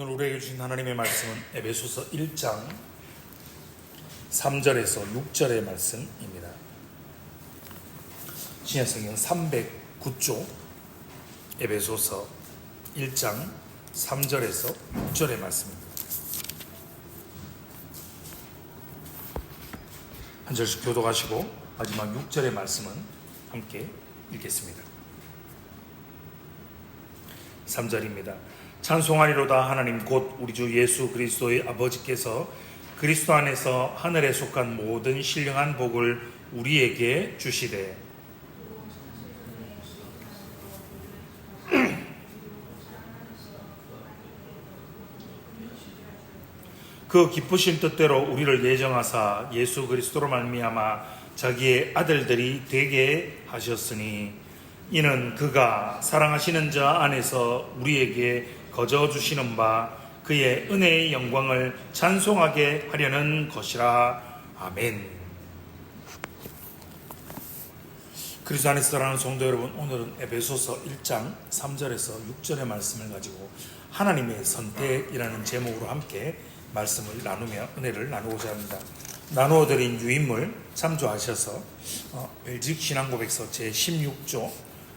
오늘 우리에게 주신 하나님의 말씀은 에베소서 1장 3절에서 6절의 말씀입니다. 신약성경 309쪽 에베소서 1장 3절에서 6절의 말씀입니다. 한 절씩 교독하시고 마지막 6절의 말씀은 함께 읽겠습니다. 3절입니다. 찬송하리로다. 하나님 곧 우리 주 예수 그리스도의 아버지께서 그리스도 안에서 하늘에 속한 모든 신령한 복을 우리에게 주시되 그 기쁘신 뜻대로 우리를 예정하사 예수 그리스도로 말미암아 자기의 아들들이 되게 하셨으니 이는 그가 사랑하시는 자 안에서 우리에게 거저 주시는 바 그의 은혜의 영광을 찬송하게 하려는 것이라. 아멘. 그리스도 안에서 사랑하는 성도 여러분, 오늘은 에베소서 1장 3절에서 6절의 말씀을 가지고 하나님의 선택이라는 제목으로 함께 말씀을 나누며 은혜를 나누고자 합니다. 나누어 드린 유인물 참조하셔서 벨직 신앙고백서 제16조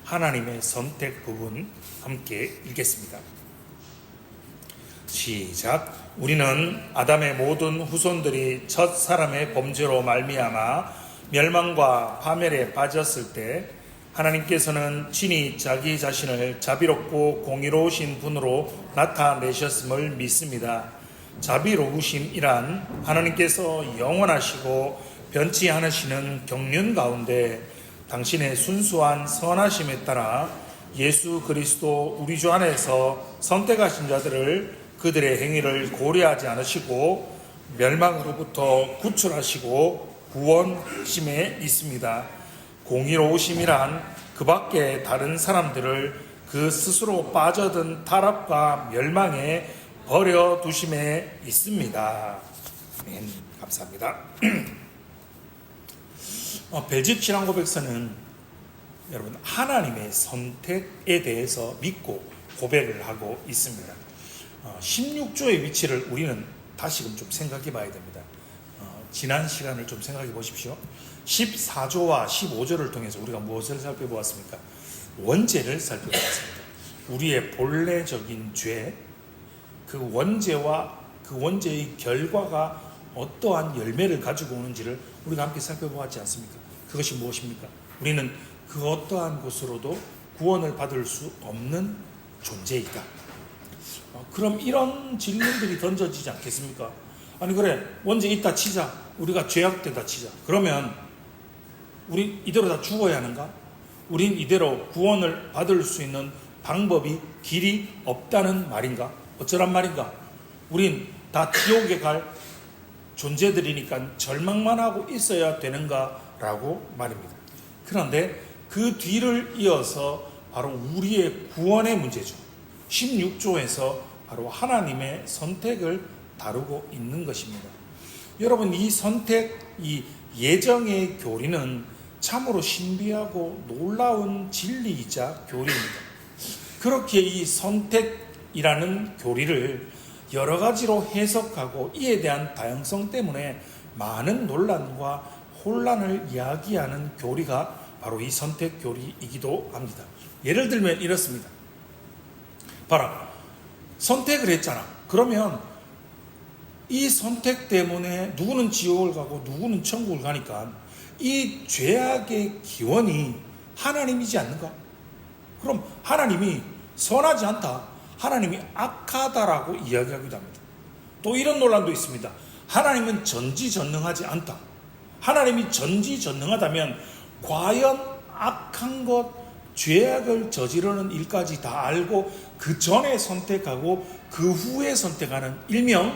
하나님의 선택 부분 함께 읽겠습니다. 시작. 우리는 아담의 모든 후손들이 첫 사람의 범죄로 말미암아 멸망과 파멸에 빠졌을 때 하나님께서는 친히 자기 자신을 자비롭고 공의로우신 분으로 나타내셨음을 믿습니다. 자비로우심이란 하나님께서 영원하시고 변치 않으시는 경륜 가운데 당신의 순수한 선하심에 따라 예수 그리스도 우리 주 안에서 선택하신 자들을 그들의 행위를 고려하지 않으시고 멸망으로부터 구출하시고 구원심에 있습니다. 공의로우심이란 그 밖에 다른 사람들을 그 스스로 빠져든 타락과 멸망에 버려두심에 있습니다. 아멘. 감사합니다. 벨직 신앙고백서는 여러분 하나님의 선택에 대해서 믿고 고백을 하고 있습니다. 16조의 위치를 우리는 다시금 좀 생각해 봐야 됩니다. 지난 시간을 좀 생각해 보십시오. 14조와 15조를 통해서 우리가 무엇을 살펴보았습니까? 원죄를 살펴보았습니다. 우리의 본래적인 죄, 그 원죄와 그 원죄의 결과가 어떠한 열매를 가지고 오는지를 우리가 함께 살펴보았지 않습니까? 그것이 무엇입니까? 우리는 그 어떠한 것으로도 구원을 받을 수 없는 존재이다. 그럼 이런 질문들이 던져지지 않겠습니까? 아니 그래, 원죄 있다 치자. 우리가 죄악되다 치자. 그러면 우리 이대로 다 죽어야 하는가? 우린 이대로 구원을 받을 수 있는 방법이 길이 없다는 말인가? 어쩌란 말인가? 우린 다 지옥에 갈 존재들이니까 절망만 하고 있어야 되는가라고 말입니다. 그런데 그 뒤를 이어서 바로 우리의 구원의 문제죠. 16조에서 바로 하나님의 선택을 다루고 있는 것입니다. 여러분, 이 선택, 이 예정의 교리는 참으로 신비하고 놀라운 진리이자 교리입니다. 그렇게 이 선택이라는 교리를 여러 가지로 해석하고 이에 대한 다양성 때문에 많은 논란과 혼란을 이야기하는 교리가 바로 이 선택 교리이기도 합니다. 예를 들면 이렇습니다. 봐라, 선택을 했잖아. 그러면 이 선택 때문에 누구는 지옥을 가고 누구는 천국을 가니까 이 죄악의 기원이 하나님이지 않는가? 그럼 하나님이 선하지 않다, 하나님이 악하다라고 이야기하기도 합니다. 또 이런 논란도 있습니다. 하나님은 전지전능하지 않다. 하나님이 전지전능하다면 과연 악한 것, 죄악을 저지르는 일까지 다 알고 그 전에 선택하고 그 후에 선택하는 일명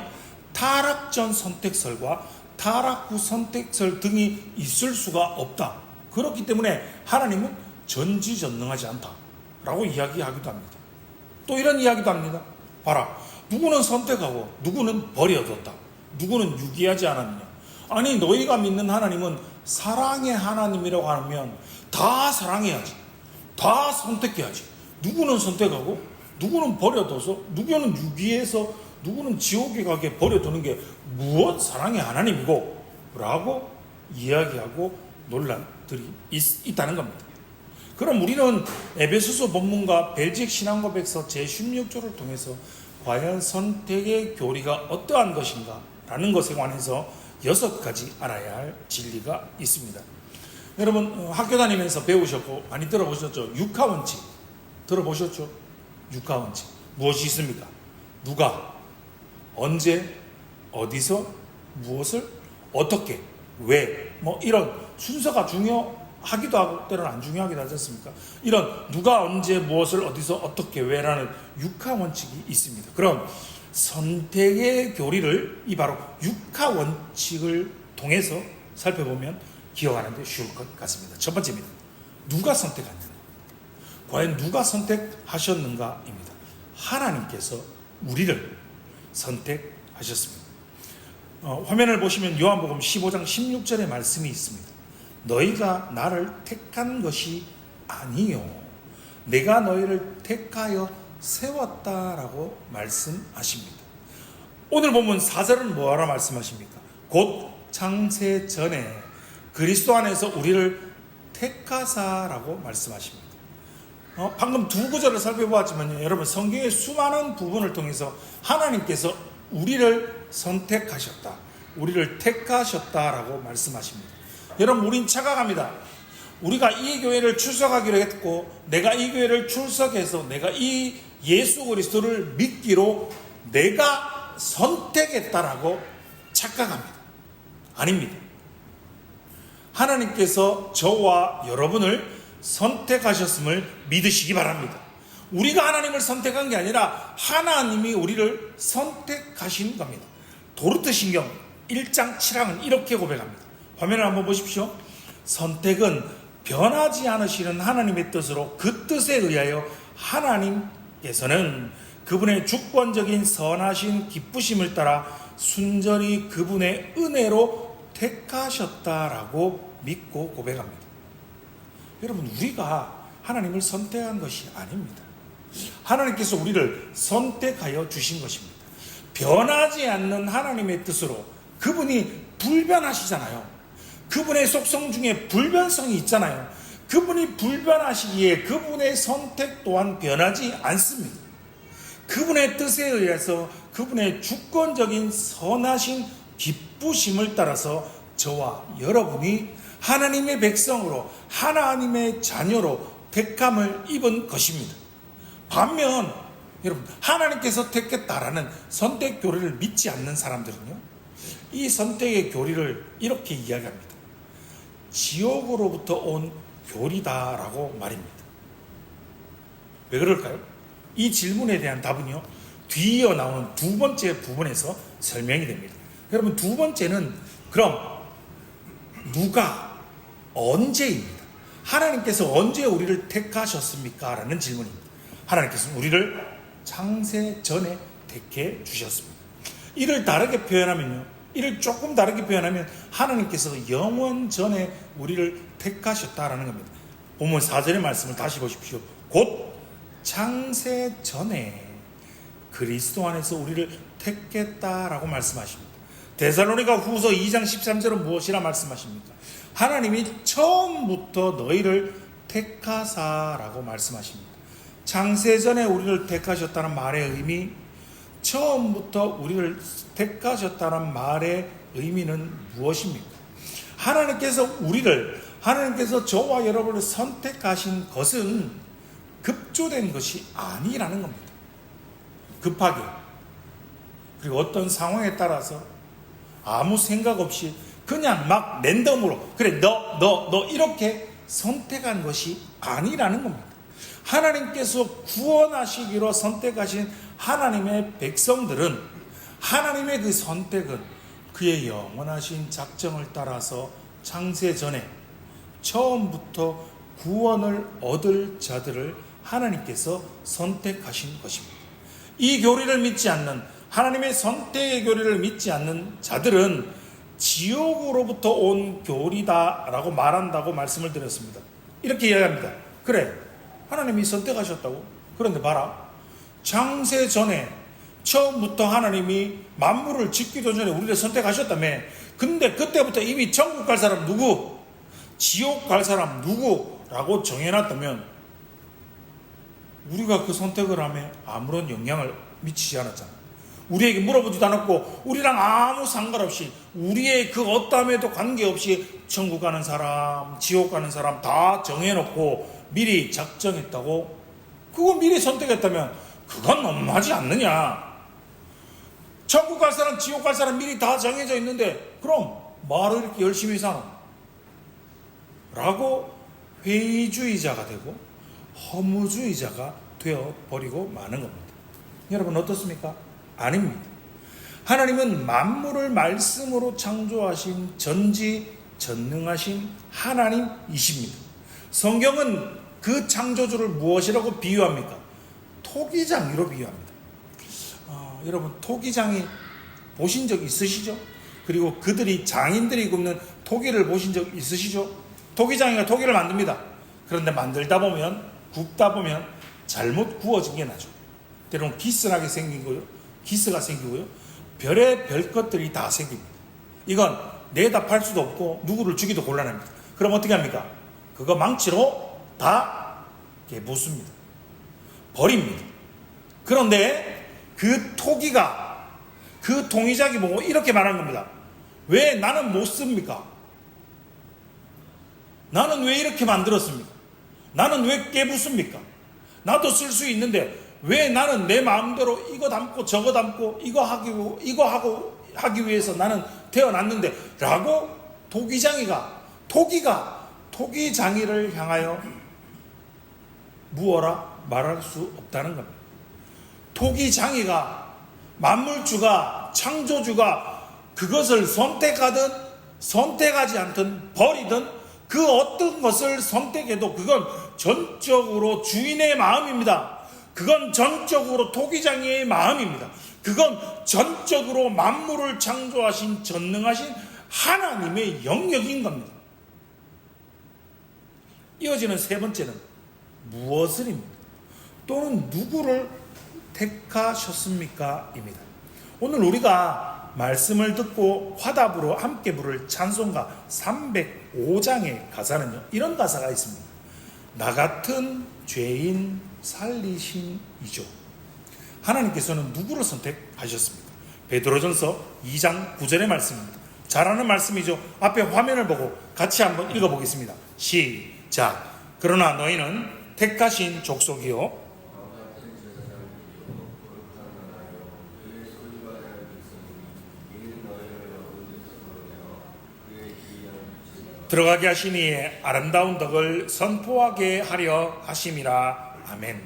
타락 전 선택설과 타락 후 선택설 등이 있을 수가 없다. 그렇기 때문에 하나님은 전지전능하지 않다라고 이야기하기도 합니다. 또 이런 이야기도 합니다. 봐라, 누구는 선택하고 누구는 버려뒀다. 누구는 유기하지 않았느냐. 아니, 너희가 믿는 하나님은 사랑의 하나님이라고 하면 다 사랑해야지, 다 선택해야지. 누구는 선택하고 누구는 버려둬서, 누구는 유기해서, 누구는 지옥에 가게 버려두는 게 무엇 사랑의 하나님이고 라고 이야기하고 논란들이 있다는 겁니다. 그럼 우리는 에베소서 본문과 벨직 신앙고백서 제16조를 통해서 과연 선택의 교리가 어떠한 것인가 라는 것에 관해서 6가지 알아야 할 진리가 있습니다. 여러분 학교 다니면서 배우셨고 많이 들어보셨죠? 육하원칙 들어보셨죠? 육하원칙 무엇이 있습니까? 누가, 언제, 어디서, 무엇을, 어떻게, 왜, 뭐 이런 순서가 중요하기도 하고 때로는 안 중요하기도 하지 않습니까? 이런 누가, 언제, 무엇을, 어디서, 어떻게, 왜라는 육하원칙이 있습니다. 그럼 선택의 교리를 이 바로 육하원칙을 통해서 살펴보면 기억하는 데 쉬울 것 같습니다. 첫 번째입니다. 누가 선택하느냐? 과연 누가 선택하셨는가입니다. 하나님께서 우리를 선택하셨습니다. 화면을 보시면 요한복음 15장 16절의 말씀이 있습니다. 너희가 나를 택한 것이 아니요 내가 너희를 택하여 세웠다라고 말씀하십니다. 오늘 본문 4절은 뭐하라 말씀하십니까? 곧 창세 전에 그리스도 안에서 우리를 택하사라고 말씀하십니다. 방금 두 구절을 살펴보았지만 여러분 성경의 수많은 부분을 통해서 하나님께서 우리를 선택하셨다, 우리를 택하셨다라고 말씀하십니다. 여러분 우린 착각합니다. 우리가 이 교회를 출석하기로 했고 내가 이 교회를 출석해서 내가 이 예수 그리스도를 믿기로 내가 선택했다라고 착각합니다. 아닙니다. 하나님께서 저와 여러분을 선택하셨음을 믿으시기 바랍니다. 우리가 하나님을 선택한 게 아니라 하나님이 우리를 선택하신 겁니다. 도르트 신경 1장 7항은 이렇게 고백합니다. 화면을 한번 보십시오. 선택은 변하지 않으시는 하나님의 뜻으로 그 뜻에 의하여 하나님께서는 그분의 주권적인 선하신 기쁘심을 따라 순전히 그분의 은혜로 택하셨다라고 믿고 고백합니다. 여러분 우리가 하나님을 선택한 것이 아닙니다. 하나님께서 우리를 선택하여 주신 것입니다. 변하지 않는 하나님의 뜻으로 그분이 불변하시잖아요. 그분의 속성 중에 불변성이 있잖아요. 그분이 불변하시기에 그분의 선택 또한 변하지 않습니다. 그분의 뜻에 의해서 그분의 주권적인 선하신 기쁘심을 따라서 저와 여러분이 하나님의 백성으로 하나님의 자녀로 택함을 입은 것입니다. 반면 여러분 하나님께서 택했다라는 선택 교리를 믿지 않는 사람들은요, 이 선택의 교리를 이렇게 이야기합니다. 지옥으로부터 온 교리다라고 말입니다. 왜 그럴까요? 이 질문에 대한 답은요, 뒤이어 나오는 두 번째 부분에서 설명이 됩니다. 여러분 두 번째는 그럼 누가, 언제입니다. 하나님께서 언제 우리를 택하셨습니까? 라는 질문입니다. 하나님께서는 우리를 창세 전에 택해 주셨습니다. 이를 다르게 표현하면요, 이를 조금 다르게 표현하면 하나님께서 영원 전에 우리를 택하셨다라는 겁니다. 본문 4절의 말씀을 다시 보십시오. 곧 창세 전에 그리스도 안에서 우리를 택했다라고 말씀하십니다. 데살로니가 후서 2장 13절은 무엇이라 말씀하십니까? 하나님이 처음부터 너희를 택하사라고 말씀하십니다. 창세전에 우리를 택하셨다는 말의 의미, 처음부터 우리를 택하셨다는 말의 의미는 무엇입니까? 하나님께서 저와 여러분을 선택하신 것은 급조된 것이 아니라는 겁니다. 급하게, 그리고 어떤 상황에 따라서 아무 생각 없이 그냥 막 랜덤으로 그래 너 이렇게 선택한 것이 아니라는 겁니다. 하나님께서 구원하시기로 선택하신 하나님의 백성들은 하나님의 그 선택은 그의 영원하신 작정을 따라서 창세 전에 처음부터 구원을 얻을 자들을 하나님께서 선택하신 것입니다. 이 교리를 믿지 않는, 하나님의 선택의 교리를 믿지 않는 자들은 지옥으로부터 온 교리다라고 말한다고 말씀을 드렸습니다. 이렇게 이야기합니다. 그래, 하나님이 선택하셨다고? 그런데 봐라, 창세 전에 처음부터 하나님이 만물을 짓기도 전에 우리를 선택하셨다며. 근데 그때부터 이미 천국 갈 사람 누구, 지옥 갈 사람 누구라고 정해놨다면 우리가 그 선택을 하면 아무런 영향을 미치지 않았잖아. 우리에게 물어보지도 않았고 우리랑 아무 상관없이 우리의 그 어떠함에도 관계없이 천국 가는 사람, 지옥 가는 사람 다 정해놓고 미리 작정했다고. 그거 미리 선택했다면 그건 너무하지 않느냐. 천국 갈 사람, 지옥 갈 사람 미리 다 정해져 있는데 그럼 말을 이렇게 열심히 사노? 라고 회의주의자가 되고 허무주의자가 되어버리고 마는 겁니다. 여러분 어떻습니까? 아닙니다. 하나님은 만물을 말씀으로 창조하신 전지전능하신 하나님이십니다. 성경은 그 창조주를 무엇이라고 비유합니까? 토기장이로 비유합니다. 여러분 토기장이 보신 적 있으시죠? 그리고 그들이 장인들이 굽는 토기를 보신 적 있으시죠? 토기장이가 토기를 만듭니다. 그런데 만들다 보면 굽다 보면 잘못 구워진 게 나죠. 때로는 기스나게 생기고요, 기스가 생기고요, 별의 것들이 다 생깁니다. 이건 내다 팔 수도 없고 누구를 주기도 곤란합니다. 그럼 어떻게 합니까? 그거 망치로 다 부숩니다. 버립니다. 그런데 그 토기가 그 통이자기 보고 이렇게 말한 겁니다. 왜 나는 못 씁니까? 나는 왜 이렇게 만들었습니까? 나는 왜 깨부숩니까? 나도 쓸 수 있는데 왜 나는 내 마음대로 이거 담고 저거 담고 이거 하기 위해서 나는 태어났는데 라고 토기가 토기장이를 향하여 무어라 말할 수 없다는 겁니다. 토기장이가 만물주가 창조주가 그것을 선택하든 선택하지 않든 버리든 그 어떤 것을 선택해도 그건 전적으로 주인의 마음입니다. 그건 전적으로 토기장이의 마음입니다. 그건 전적으로 만물을 창조하신 전능하신 하나님의 영역인 겁니다. 이어지는 세 번째는 무엇을입니다. 또는 누구를 택하셨습니까? 입니다. 오늘 우리가 말씀을 듣고 화답으로 함께 부를 찬송가 305장의 가사는요, 이런 가사가 있습니다. 나 같은 죄인 살리신이죠. 하나님께서는 누구를 선택하셨습니까? 베드로전서 2장 9절의 말씀입니다. 잘 아는 말씀이죠. 앞에 화면을 보고 같이 한번 읽어보겠습니다. 시작. 그러나 너희는 택하신 족속이요 들어가게 하시니 아름다운 덕을 선포하게 하려 하심이라. 아멘.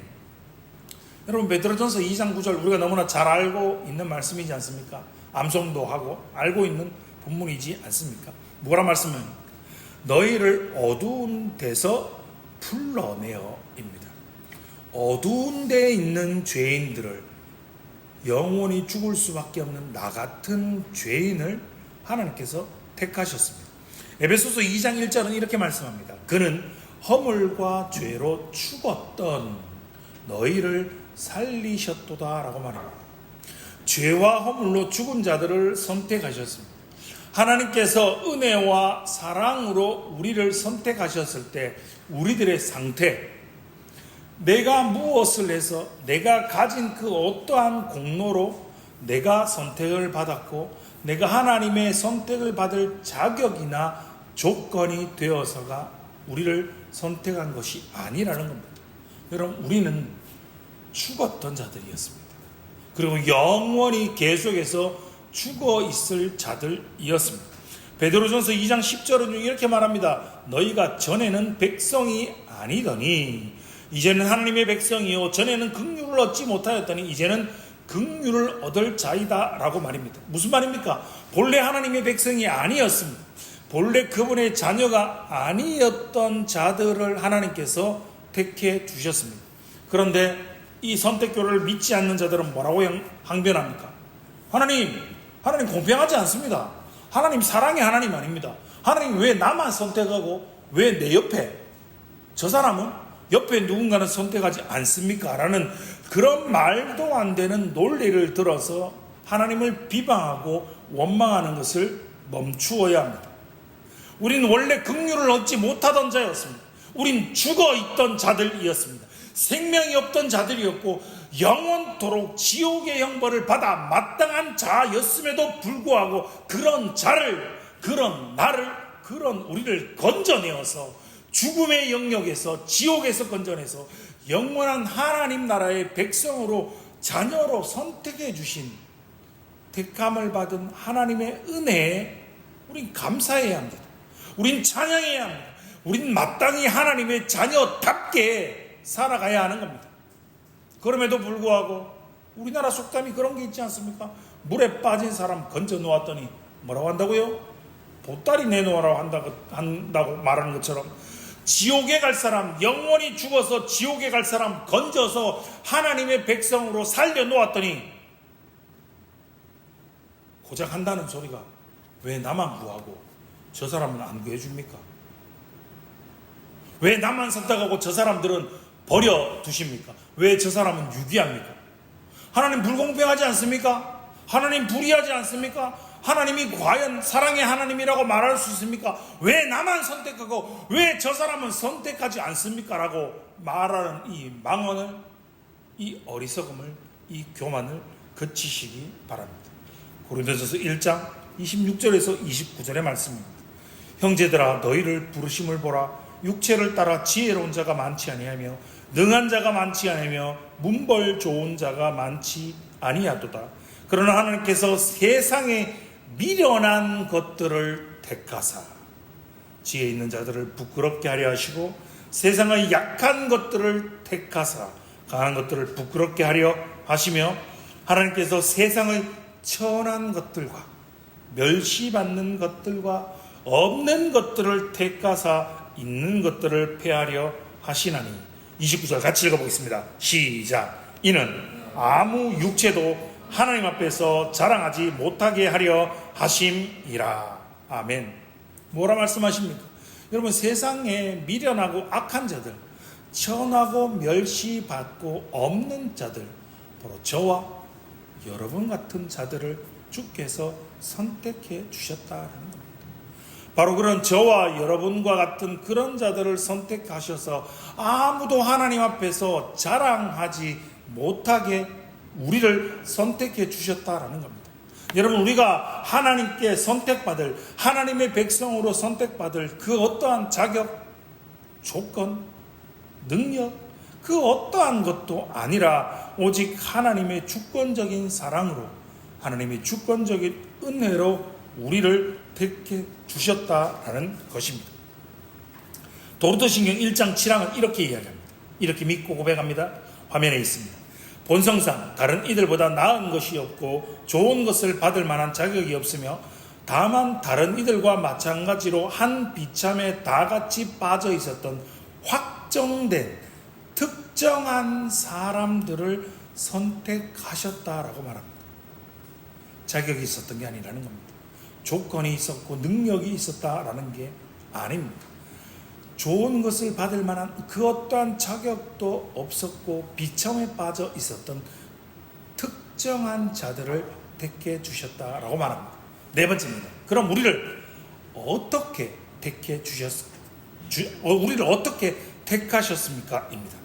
여러분 베드로전서 2장 9절 우리가 너무나 잘 알고 있는 말씀이지 않습니까? 암송도 하고 알고 있는 본문이지 않습니까? 뭐라 말씀입니까? 너희를 어두운 데서 불러내어입니다. 어두운 데에 있는 죄인들을, 영원히 죽을 수밖에 없는 나 같은 죄인을 하나님께서 택하셨습니다. 에베소서 2장 1절은 이렇게 말씀합니다. 그는 허물과 죄로 죽었던 너희를 살리셨도다 라고 말합니다. 죄와 허물로 죽은 자들을 선택하셨습니다. 하나님께서 은혜와 사랑으로 우리를 선택하셨을 때 우리들의 상태, 내가 무엇을 해서 내가 가진 그 어떠한 공로로 내가 선택을 받았고 내가 하나님의 선택을 받을 자격이나 조건이 되어서가 우리를 선택한 것이 아니라는 겁니다. 여러분 우리는 죽었던 자들이었습니다. 그리고 영원히 계속해서 죽어 있을 자들이었습니다. 베드로전서 2장 10절은 이렇게 말합니다. 너희가 전에는 백성이 아니더니 이제는 하나님의 백성이요 전에는 긍휼을 얻지 못하였더니 이제는 긍휼을 얻을 자이다 라고 말입니다. 무슨 말입니까? 본래 하나님의 백성이 아니었습니다. 본래 그분의 자녀가 아니었던 자들을 하나님께서 택해 주셨습니다. 그런데 이 선택교를 믿지 않는 자들은 뭐라고 항변합니까? 하나님 공평하지 않습니다. 하나님 사랑의 하나님 아닙니다. 하나님 왜 나만 선택하고 왜 내 옆에 저 사람은 옆에 누군가는 선택하지 않습니까? 라는 그런 말도 안 되는 논리를 들어서 하나님을 비방하고 원망하는 것을 멈추어야 합니다. 우린 원래 긍휼을 얻지 못하던 자였습니다. 우린 죽어 있던 자들이었습니다. 생명이 없던 자들이었고 영원토록 지옥의 형벌을 받아 마땅한 자였음에도 불구하고 그런 자를, 그런 나를, 그런 우리를 건져내어서 죽음의 영역에서, 지옥에서 건져내서 영원한 하나님 나라의 백성으로, 자녀로 선택해 주신, 택함을 받은 하나님의 은혜에 우린 감사해야 합니다. 우린 찬양해야 합니다. 우린 마땅히 하나님의 자녀답게 살아가야 하는 겁니다. 그럼에도 불구하고 우리나라 속담이 그런 게 있지 않습니까? 물에 빠진 사람 건져 놓았더니 뭐라고 한다고요? 보따리 내놓으라고 한다고 말하는 것처럼 지옥에 갈 사람, 영원히 죽어서 지옥에 갈 사람 건져서 하나님의 백성으로 살려 놓았더니 고작 한다는 소리가 왜 나만 구하고 저 사람은 안 구해줍니까? 왜 나만 선택하고 저 사람들은 버려두십니까? 왜 저 사람은 유기합니까? 하나님 불공평하지 않습니까? 하나님 불의하지 않습니까? 하나님이 과연 사랑의 하나님이라고 말할 수 있습니까? 왜 나만 선택하고 왜 저 사람은 선택하지 않습니까? 라고 말하는 이 망언을, 이 어리석음을, 이 교만을 그치시기 바랍니다. 고린도전서 1장 26절에서 29절의 말씀입니다. 형제들아 너희를 부르심을 보라. 육체를 따라 지혜로운 자가 많지 아니하며 능한 자가 많지 아니하며 문벌 좋은 자가 많지 아니하도다. 그러나 하나님께서 세상에 미련한 것들을 택하사 지혜 있는 자들을 부끄럽게 하려 하시고 세상의 약한 것들을 택하사 강한 것들을 부끄럽게 하려 하시며 하나님께서 세상의 천한 것들과 멸시받는 것들과 없는 것들을 택하사 있는 것들을 폐하려 하시나니. 29절 같이 읽어보겠습니다. 시작. 이는 아무 육체도 하나님 앞에서 자랑하지 못하게 하려 하심이라. 아멘. 뭐라 말씀하십니까? 여러분, 세상에 미련하고 악한 자들, 천하고 멸시받고 없는 자들, 바로 저와 여러분 같은 자들을 주께서 선택해 주셨다는 겁니다. 바로 그런 저와 여러분과 같은 그런 자들을 선택하셔서 아무도 하나님 앞에서 자랑하지 못하게 우리를 선택해 주셨다라는 겁니다. 여러분, 우리가 하나님께 선택받을, 하나님의 백성으로 선택받을 그 어떠한 자격, 조건, 능력, 그 어떠한 것도 아니라 오직 하나님의 주권적인 사랑으로, 하나님의 주권적인 은혜로 우리를 택해 주셨다라는 것입니다. 도르도신경 1장 7항은 이렇게 이야기합니다. 이렇게 믿고 고백합니다. 화면에 있습니다. 본성상 다른 이들보다 나은 것이 없고 좋은 것을 받을 만한 자격이 없으며 다만 다른 이들과 마찬가지로 한 비참에 다 같이 빠져 있었던 확정된 특정한 사람들을 선택하셨다라고 말합니다. 자격이 있었던 게 아니라는 겁니다. 조건이 있었고 능력이 있었다라는 게 아닙니다. 좋은 것을 받을 만한 그 어떠한 자격도 없었고 비참에 빠져 있었던 특정한 자들을 택해 주셨다라고 말합니다. 네 번째입니다. 그럼 우리를 어떻게 택해 주셨습니까? 우리를 어떻게 택하셨습니까? 입니다.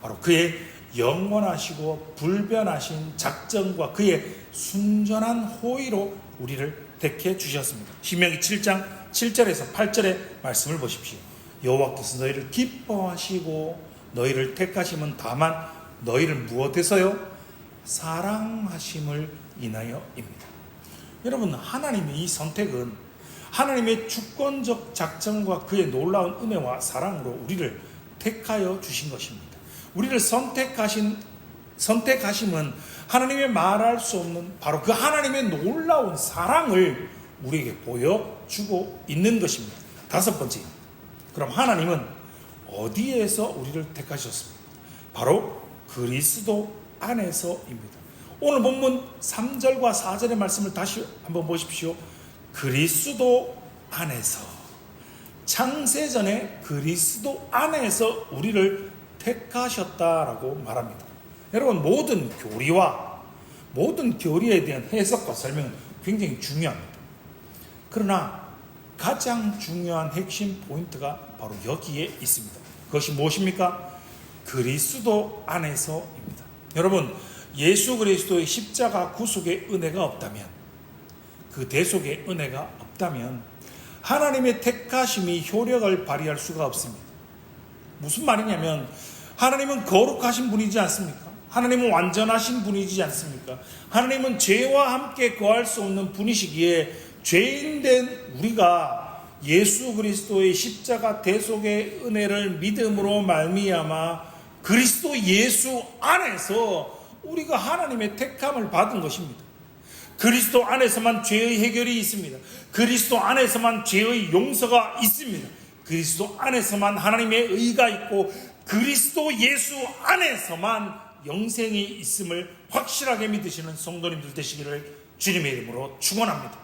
바로 그의 영원하시고 불변하신 작정과 그의 순전한 호의로 우리를 택해 주셨습니다. 신명기 7장 7절에서 8절의 말씀을 보십시오. 여호와께서 너희를 기뻐하시고 너희를 택하심은 다만 너희를 무엇해서요? 사랑하심을 인하여입니다. 여러분, 하나님의 이 선택은 하나님의 주권적 작정과 그의 놀라운 은혜와 사랑으로 우리를 택하여 주신 것입니다. 우리를 선택하심은 하나님의 말할 수 없는 바로 그 하나님의 놀라운 사랑을 우리에게 보여주고 있는 것입니다. 다섯 번째, 그럼 하나님은 어디에서 우리를 택하셨습니까? 바로 그리스도 안에서입니다. 오늘 본문 3절과 4절의 말씀을 다시 한번 보십시오. 그리스도 안에서, 창세전에 그리스도 안에서 우리를 택하셨다라고 말합니다. 여러분, 모든 교리에 대한 해석과 설명은 굉장히 중요합니다. 그러나 가장 중요한 핵심 포인트가 바로 여기에 있습니다. 그것이 무엇입니까? 그리스도 안에서입니다. 여러분, 예수 그리스도의 십자가 구속의 은혜가 없다면, 그 대속의 은혜가 없다면 하나님의 택하심이 효력을 발휘할 수가 없습니다. 무슨 말이냐면, 하나님은 거룩하신 분이지 않습니까? 하나님은 완전하신 분이지 않습니까? 하나님은 죄와 함께 거할 수 없는 분이시기에 죄인된 우리가 예수 그리스도의 십자가 대속의 은혜를 믿음으로 말미암아 그리스도 예수 안에서 우리가 하나님의 택함을 받은 것입니다. 그리스도 안에서만 죄의 해결이 있습니다. 그리스도 안에서만 죄의 용서가 있습니다. 그리스도 안에서만 하나님의 의가 있고 그리스도 예수 안에서만 영생이 있음을 확실하게 믿으시는 성도님들 되시기를 주님의 이름으로 축원합니다.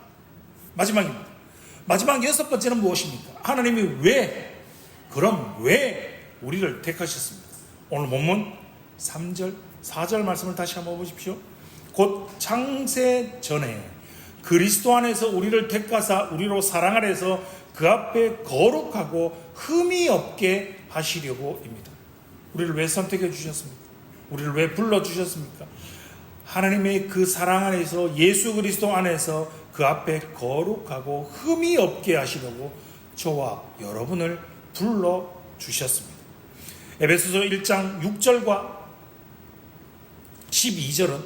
마지막입니다. 마지막 6번째는 무엇입니까? 하나님이 왜 우리를 택하셨습니까? 오늘 본문 3절, 4절 말씀을 다시 한번 보십시오. 곧 창세 전에 그리스도 안에서 우리를 택하사 우리로 사랑하려 해서 그 앞에 거룩하고 흠이 없게 하시려고입니다. 우리를 왜 선택해 주셨습니까? 우리를 왜 불러주셨습니까? 하나님의 그 사랑 안에서 예수 그리스도 안에서 그 앞에 거룩하고 흠이 없게 하시려고 저와 여러분을 불러주셨습니다. 에베소서 1장 6절과 12절은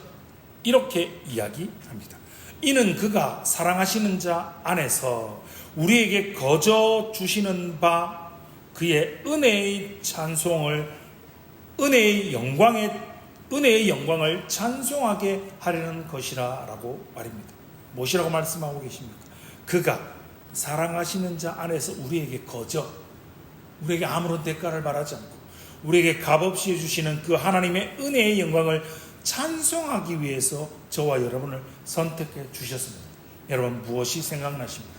이렇게 이야기합니다. 이는 그가 사랑하시는 자 안에서 우리에게 거저 주시는 바 그의 은혜의 영광을 찬송하게 하려는 것이라 라고 말입니다. 무엇이라고 말씀하고 계십니까? 그가 사랑하시는 자 안에서 우리에게 우리에게 아무런 대가를 바라지 않고 우리에게 값없이 해주시는 그 하나님의 은혜의 영광을 찬송하기 위해서 저와 여러분을 선택해 주셨습니다. 여러분, 무엇이 생각나십니까?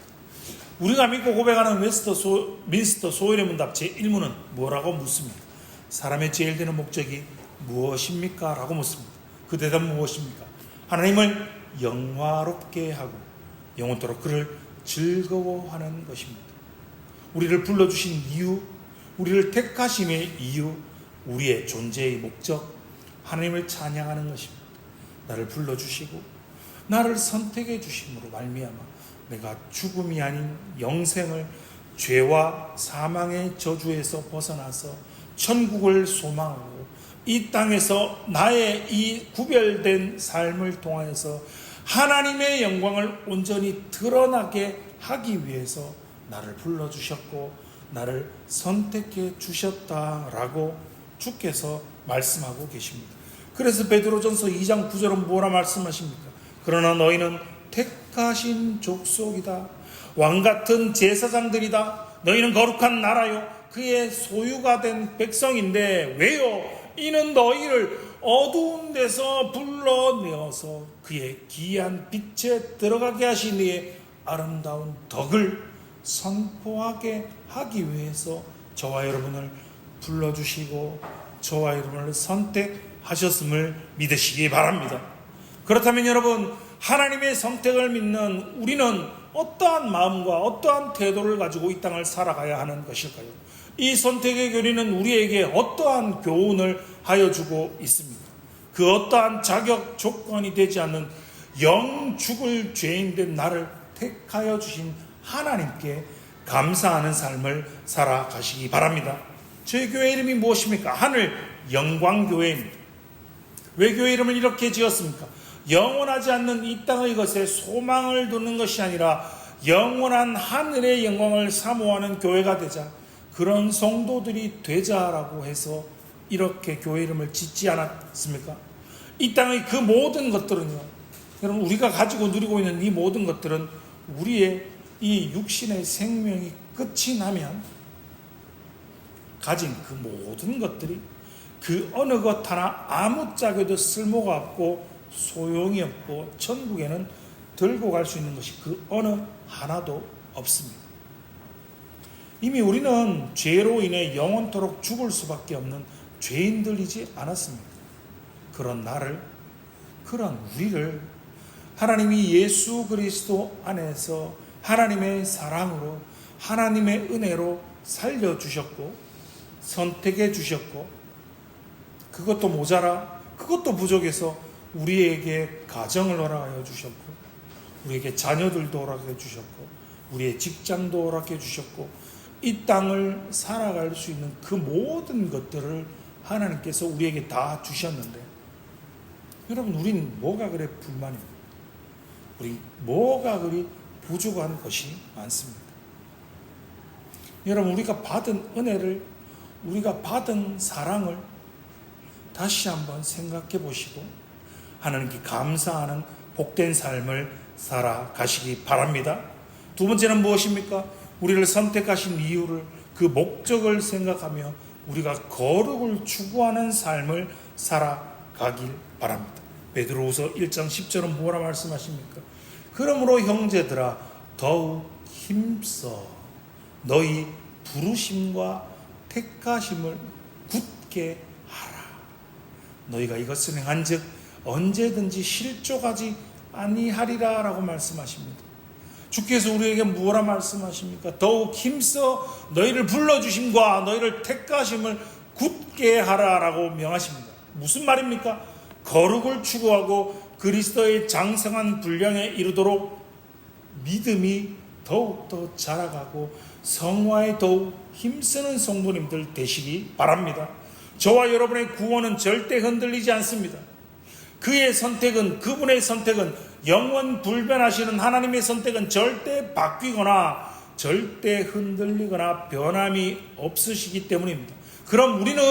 우리가 믿고 고백하는 민스터 소율의 문답 제1문은 뭐라고 묻습니다. 사람의 제일 되는 목적이 무엇입니까? 라고 묻습니다. 그 대답은 무엇입니까? 하나님을 영화롭게 하고 영원토록 그를 즐거워하는 것입니다. 우리를 불러주신 이유, 우리를 택하심의 이유, 우리의 존재의 목적, 하나님을 찬양하는 것입니다. 나를 불러주시고 나를 선택해 주심으로 말미암아 내가 죽음이 아닌 영생을, 죄와 사망의 저주에서 벗어나서 천국을 소망하고 이 땅에서 나의 이 구별된 삶을 통하여서 하나님의 영광을 온전히 드러나게 하기 위해서 나를 불러주셨고 나를 선택해 주셨다라고 주께서 말씀하고 계십니다. 그래서 베드로전서 2장 9절은 뭐라 말씀하십니까? 그러나 너희는 택하신 족속이다, 왕같은 제사장들이다, 너희는 거룩한 나라요 그의 소유가 된 백성인데 왜요? 이는 너희를 어두운 데서 불러내어서 그의 기이한 빛에 들어가게 하신 이의 아름다운 덕을 선포하게 하기 위해서 저와 여러분을 불러주시고 저와 여러분을 선택하셨음을 믿으시기 바랍니다. 그렇다면 여러분, 하나님의 선택을 믿는 우리는 어떠한 마음과 어떠한 태도를 가지고 이 땅을 살아가야 하는 것일까요? 이 선택의 교리는 우리에게 어떠한 교훈을 하여 주고 있습니까? 그 어떠한 자격 조건이 되지 않는 영 죽을 죄인된 나를 택하여 주신 하나님께 감사하는 삶을 살아가시기 바랍니다. 저희 교회 이름이 무엇입니까? 하늘 영광교회입니다. 왜 교회 이름을 이렇게 지었습니까? 영원하지 않는 이 땅의 것에 소망을 두는 것이 아니라 영원한 하늘의 영광을 사모하는 교회가 되자, 그런 성도들이 되자라고 해서 이렇게 교회 이름을 짓지 않았습니까? 이 땅의 그 모든 것들은요, 여러분, 우리가 가지고 누리고 있는 이 모든 것들은 우리의 이 육신의 생명이 끝이 나면 가진 그 모든 것들이 그 어느 것 하나 아무짝에도 쓸모가 없고 소용이 없고 천국에는 들고 갈 수 있는 것이 그 어느 하나도 없습니다. 이미 우리는 죄로 인해 영원토록 죽을 수밖에 없는 죄인들이지 않았습니다. 그런 나를, 그런 우리를 하나님이 예수 그리스도 안에서 하나님의 사랑으로, 하나님의 은혜로 살려주셨고 선택해 주셨고, 그것도 모자라, 그것도 부족해서 우리에게 가정을 허락하여 주셨고, 우리에게 자녀들도 허락해 주셨고, 우리의 직장도 허락해 주셨고, 이 땅을 살아갈 수 있는 그 모든 것들을 하나님께서 우리에게 다 주셨는데, 여러분, 우리는 뭐가 그래 불만입니까? 우리 뭐가 그리 부족한 것이 많습니다. 여러분, 우리가 받은 은혜를, 우리가 받은 사랑을 다시 한번 생각해 보시고 하나님께 감사하는 복된 삶을 살아가시기 바랍니다. 두 번째는 무엇입니까? 우리를 선택하신 이유를, 그 목적을 생각하며 우리가 거룩을 추구하는 삶을 살아가길 바랍니다. 베드로후서 1장 10절은 뭐라 말씀하십니까? 그러므로 형제들아 더욱 힘써 너희 부르심과 택하심을 굳게 하라. 너희가 이것을 행한즉 언제든지 실족하지 아니하리라 라고 말씀하십니다. 주께서 우리에게 무엇라 말씀하십니까? 더욱 힘써 너희를 불러주심과 너희를 택하심을 굳게 하라라고 명하십니다. 무슨 말입니까? 거룩을 추구하고 그리스도의 장성한 분량에 이르도록 믿음이 더욱더 자라가고 성화에 더욱 힘쓰는 성도님들 되시기 바랍니다. 저와 여러분의 구원은 절대 흔들리지 않습니다. 그의 선택은, 그분의 선택은, 영원 불변하시는 하나님의 선택은 절대 바뀌거나 절대 흔들리거나 변함이 없으시기 때문입니다. 그럼 우리는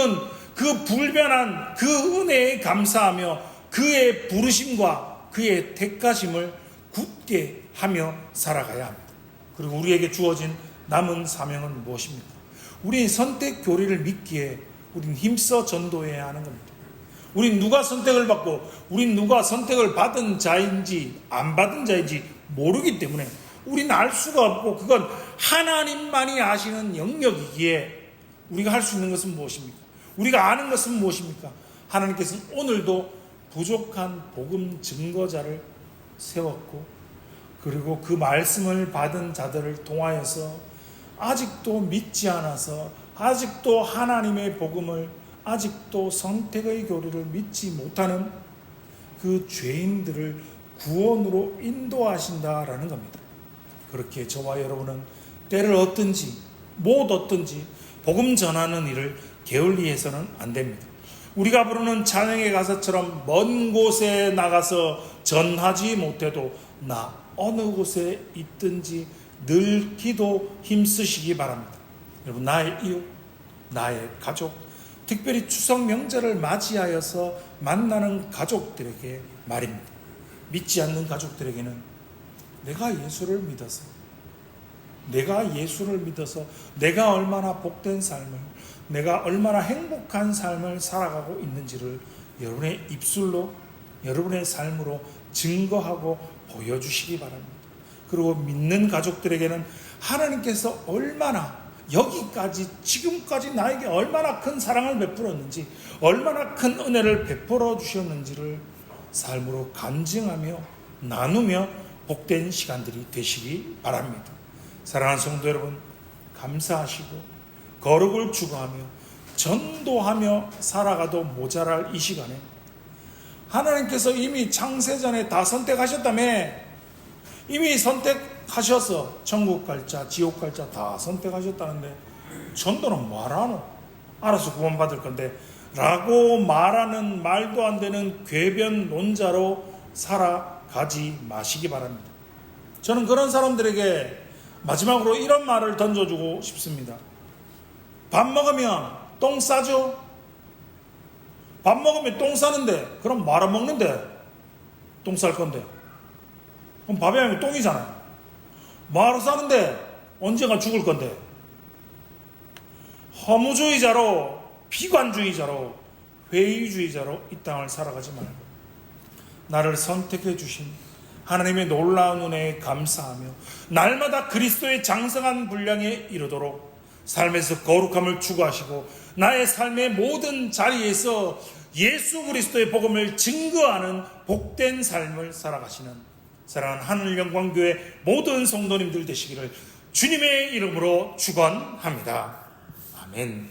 그 불변한 그 은혜에 감사하며 그의 부르심과 그의 택하심을 굳게 하며 살아가야 합니다. 그리고 우리에게 주어진 남은 사명은 무엇입니까? 우리 선택 교리를 믿기에 우린 힘써 전도해야 하는 겁니다. 우린 누가 선택을 받고 우린 누가 선택을 받은 자인지 안 받은 자인지 모르기 때문에 우린 알 수가 없고, 그건 하나님만이 아시는 영역이기에 우리가 할 수 있는 것은 무엇입니까? 우리가 아는 것은 무엇입니까? 하나님께서는 오늘도 부족한 복음 증거자를 세웠고, 그리고 그 말씀을 받은 자들을 통하여서 아직도 믿지 않아서, 아직도 하나님의 복음을, 아직도 선택의 교리를 믿지 못하는 그 죄인들을 구원으로 인도하신다라는 겁니다. 그렇게 저와 여러분은 때를 얻든지 못 얻든지 복음 전하는 일을 게을리해서는 안 됩니다. 우리가 부르는 찬양의 가사처럼 먼 곳에 나가서 전하지 못해도 나 어느 곳에 있든지 늘 기도 힘쓰시기 바랍니다. 여러분, 나의 이웃, 나의 가족, 특별히 추석 명절을 맞이하여서 만나는 가족들에게 말입니다. 믿지 않는 가족들에게는 내가 예수를 믿어서 내가 얼마나 복된 삶을, 내가 얼마나 행복한 삶을 살아가고 있는지를 여러분의 입술로, 여러분의 삶으로 증거하고 보여주시기 바랍니다. 그리고 믿는 가족들에게는 하나님께서 얼마나 여기까지, 지금까지 나에게 얼마나 큰 사랑을 베풀었는지, 얼마나 큰 은혜를 베풀어 주셨는지를 삶으로 간증하며 나누며 복된 시간들이 되시기 바랍니다. 사랑하는 성도 여러분, 감사하시고 거룩을 추구하며 전도하며 살아가도 모자랄 이 시간에 하나님께서 이미 창세전에 다 선택하셨다며, 이미 선택하셔서 천국 갈 자, 지옥 갈 자 다 선택하셨다는데 전도는 뭐하라노? 알아서 구원받을 건데 라고 말하는 말도 안 되는 궤변론자로 살아가지 마시기 바랍니다. 저는 그런 사람들에게 마지막으로 이런 말을 던져주고 싶습니다. 밥 먹으면 똥 싸죠? 밥 먹으면 똥 싸는데 그럼 말아먹는데 똥 쌀 건데, 그럼 밥이 아니고 똥이잖아요. 말아 싸는데 언젠가 죽을 건데, 허무주의자로, 비관주의자로, 회의주의자로 이 땅을 살아가지 말고 나를 선택해 주신 하나님의 놀라운 은혜에 감사하며 날마다 그리스도의 장성한 분량에 이르도록 삶에서 거룩함을 추구하시고 나의 삶의 모든 자리에서 예수 그리스도의 복음을 증거하는 복된 삶을 살아가시는 사랑하는 하늘영광교회 모든 성도님들 되시기를 주님의 이름으로 축원합니다. 아멘.